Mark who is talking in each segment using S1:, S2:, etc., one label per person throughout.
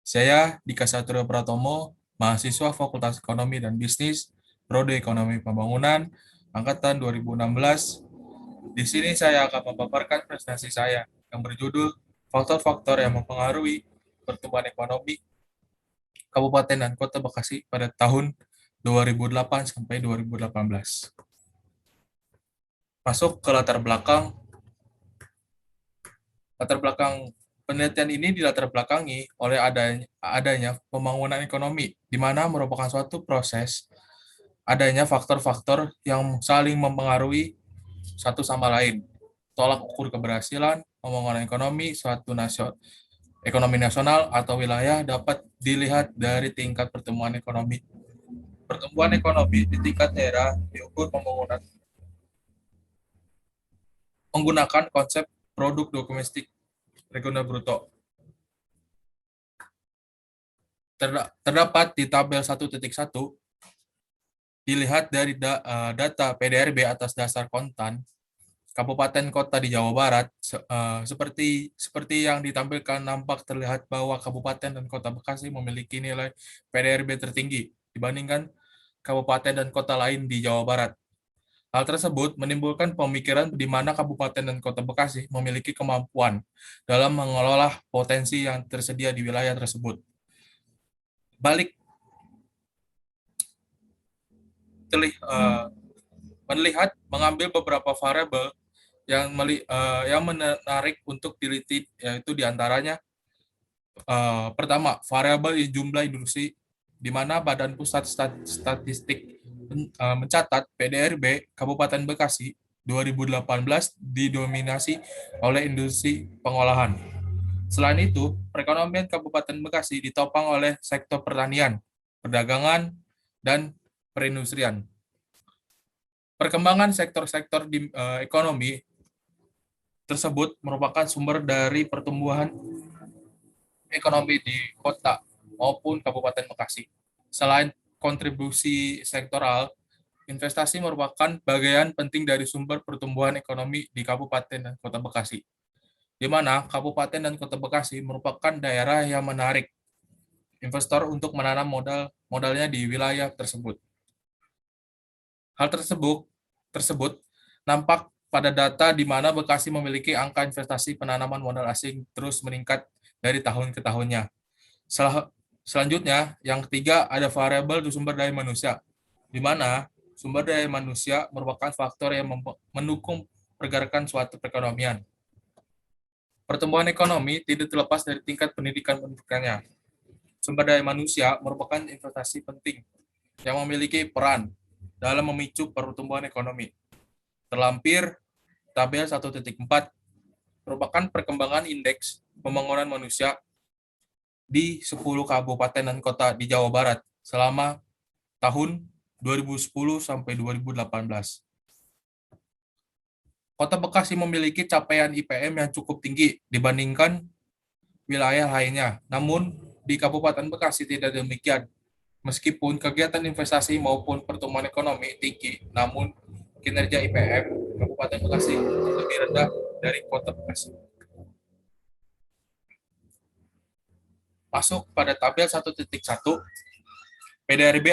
S1: Saya Dika Satrio Pratomo, mahasiswa Fakultas Ekonomi dan Bisnis, Prodi Ekonomi Pembangunan, Angkatan 2016. Di sini saya akan memaparkan presentasi saya yang berjudul Faktor-faktor yang mempengaruhi pertumbuhan ekonomi Kabupaten dan Kota Bekasi pada tahun 2008 sampai 2018. Masuk ke latar belakang penelitian ini dilatar belakangi oleh adanya pembangunan ekonomi, di mana merupakan suatu proses adanya faktor-faktor yang saling mempengaruhi satu sama lain. Tolak ukur keberhasilan pembangunan ekonomi nasional atau wilayah dapat dilihat dari tingkat pertumbuhan ekonomi. Pertumbuhan ekonomi di tingkat daerah diukur pembangunan menggunakan konsep produk domestik regional bruto. Terdapat di tabel 1.1 dilihat dari data PDRB atas dasar kontan kabupaten kota di Jawa Barat, seperti yang ditampilkan, nampak terlihat bahwa kabupaten dan kota Bekasi memiliki nilai PDRB tertinggi dibandingkan kabupaten dan kota lain di Jawa Barat. Hal tersebut menimbulkan pemikiran di mana kabupaten dan kota Bekasi memiliki kemampuan dalam mengelola potensi yang tersedia di wilayah tersebut. Balik melihat mengambil beberapa variabel yang menarik untuk diliti, yaitu diantaranya pertama, variabel jumlah industri, di mana Badan Pusat Statistik mencatat PDRB Kabupaten Bekasi 2018 didominasi oleh industri pengolahan. Selain itu, perekonomian Kabupaten Bekasi ditopang oleh sektor pertanian, perdagangan, dan perindustrian. Perkembangan sektor-sektor di ekonomi tersebut merupakan sumber dari pertumbuhan ekonomi di kota maupun Kabupaten Bekasi. Selain kontribusi sektoral, investasi merupakan bagian penting dari sumber pertumbuhan ekonomi di Kabupaten dan Kota Bekasi, di mana Kabupaten dan Kota Bekasi merupakan daerah yang menarik investor untuk menanam modalnya di wilayah tersebut. Hal tersebut nampak pada data di mana Bekasi memiliki angka investasi penanaman modal asing terus meningkat dari tahun ke tahunnya. Selanjutnya, yang ketiga, ada variabel sumber daya manusia, di mana sumber daya manusia merupakan faktor yang mendukung pergerakan suatu perekonomian. Pertumbuhan ekonomi tidak terlepas dari tingkat pendidikan penduduknya. Sumber daya manusia merupakan investasi penting yang memiliki peran dalam memicu pertumbuhan ekonomi. Terlampir, tabel 1.4 merupakan perkembangan indeks pembangunan manusia di 10 kabupaten dan kota di Jawa Barat selama tahun 2010 sampai 2018. Kota Bekasi memiliki capaian IPM yang cukup tinggi dibandingkan wilayah lainnya. Namun, di Kabupaten Bekasi tidak demikian. Meskipun kegiatan investasi maupun pertumbuhan ekonomi tinggi, namun kinerja IPM Kabupaten Bekasi lebih rendah dari Kota Bekasi. Masuk pada tabel 1.1, PDRB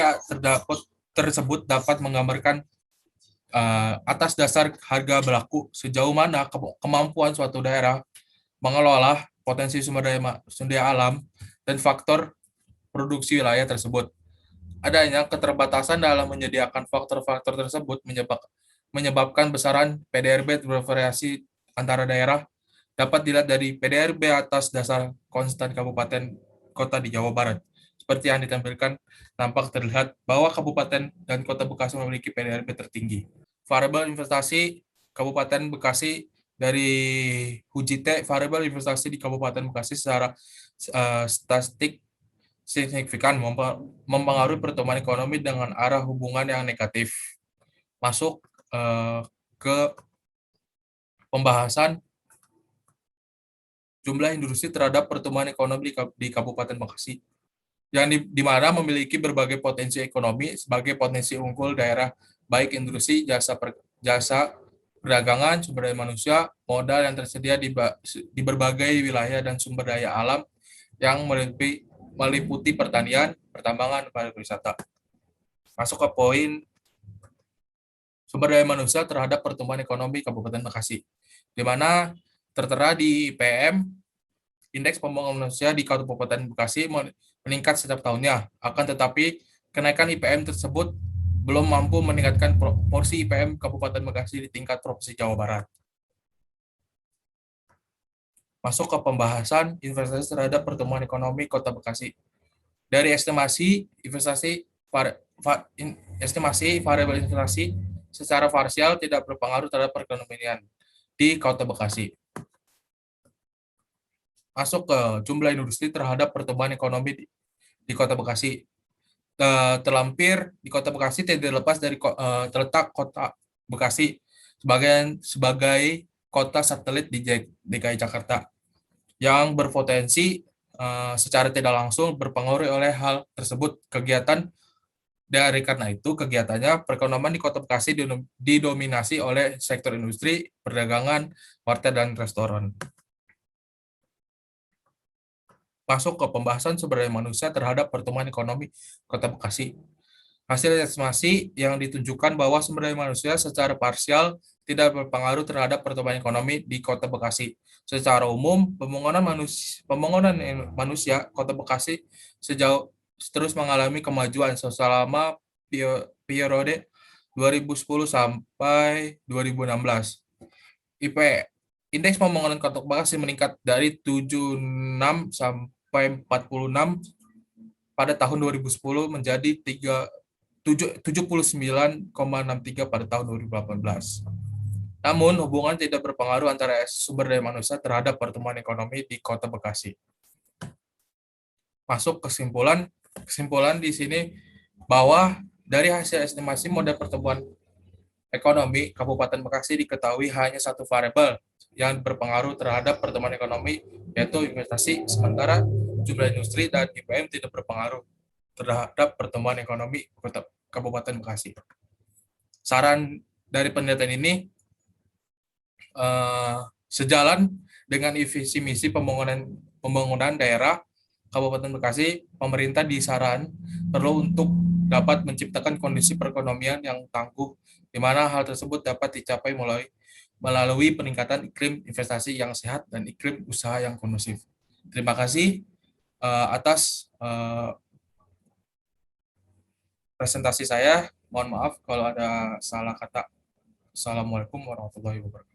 S1: tersebut dapat menggambarkan atas dasar harga berlaku sejauh mana kemampuan suatu daerah mengelola potensi sumber daya alam dan faktor produksi wilayah tersebut. Adanya keterbatasan dalam menyediakan faktor-faktor tersebut menyebabkan besaran PDRB bervariasi antara daerah. Dapat dilihat dari PDRB atas dasar konstan kabupaten kota di Jawa Barat. Seperti yang ditampilkan, nampak terlihat bahwa kabupaten dan kota Bekasi memiliki PDRB tertinggi. Variabel investasi Kabupaten Bekasi dari HUJITE, variabel investasi di Kabupaten Bekasi secara statistik signifikan mempengaruhi pertumbuhan ekonomi dengan arah hubungan yang negatif. Masuk ke pembahasan jumlah industri terhadap pertumbuhan ekonomi di Kabupaten Bekasi, yang di mana memiliki berbagai potensi ekonomi sebagai potensi unggul daerah, baik industri, jasa perdagangan, sumber daya manusia, modal yang tersedia di berbagai wilayah dan sumber daya alam yang meliputi pertanian, pertambangan, dan pariwisata. Masuk ke poin sumber daya manusia terhadap pertumbuhan ekonomi Kabupaten Bekasi, di mana tertera di PM, indeks pembangunan manusia di Kabupaten Bekasi meningkat setiap tahunnya. Akan tetapi, kenaikan IPM tersebut belum mampu meningkatkan porsi IPM Kabupaten Bekasi di tingkat Provinsi Jawa Barat. Masuk ke pembahasan investasi terhadap pertumbuhan ekonomi Kota Bekasi. Dari estimasi variabel inflasi secara parsial tidak berpengaruh terhadap perekonomian di Kota Bekasi. Masuk ke jumlah industri terhadap pertumbuhan ekonomi di Kota Bekasi. Terlampir di Kota Bekasi tidak lepas dari terletak Kota Bekasi sebagai kota satelit di DKI Jakarta yang berpotensi secara tidak langsung berpengaruh oleh hal tersebut. Karena itu, kegiatannya perekonomian di Kota Bekasi didominasi oleh sektor industri, perdagangan, warteg, dan restoran. Masuk ke pembahasan sumber daya manusia terhadap pertumbuhan ekonomi Kota Bekasi. Hasil estimasi yang ditunjukkan bahwa sumber daya manusia secara parsial tidak berpengaruh terhadap pertumbuhan ekonomi di Kota Bekasi. Secara umum, pembangunan manusia Kota Bekasi terus mengalami kemajuan selama periode 2010 sampai 2016. Indeks pembangunan Kota Bekasi meningkat dari 76 sampai 46 pada tahun 2010 menjadi 79,63 pada tahun 2018. Namun, hubungan tidak berpengaruh antara sumber daya manusia terhadap pertumbuhan ekonomi di Kota Bekasi. Masuk kesimpulan di sini bahwa dari hasil estimasi model pertumbuhan ekonomi Kabupaten Bekasi diketahui hanya satu variabel yang berpengaruh terhadap pertumbuhan ekonomi, yaitu investasi, sementara jumlah industri dan IPM tidak berpengaruh terhadap pertumbuhan ekonomi Kabupaten Bekasi. Saran dari penelitian ini sejalan dengan visi misi pembangunan daerah Kabupaten Bekasi, pemerintah disaran perlu untuk dapat menciptakan kondisi perekonomian yang tangguh, di mana hal tersebut dapat dicapai melalui peningkatan iklim investasi yang sehat dan iklim usaha yang kondusif. Terima kasih atas presentasi saya. Mohon maaf kalau ada salah kata. Assalamualaikum warahmatullahi wabarakatuh.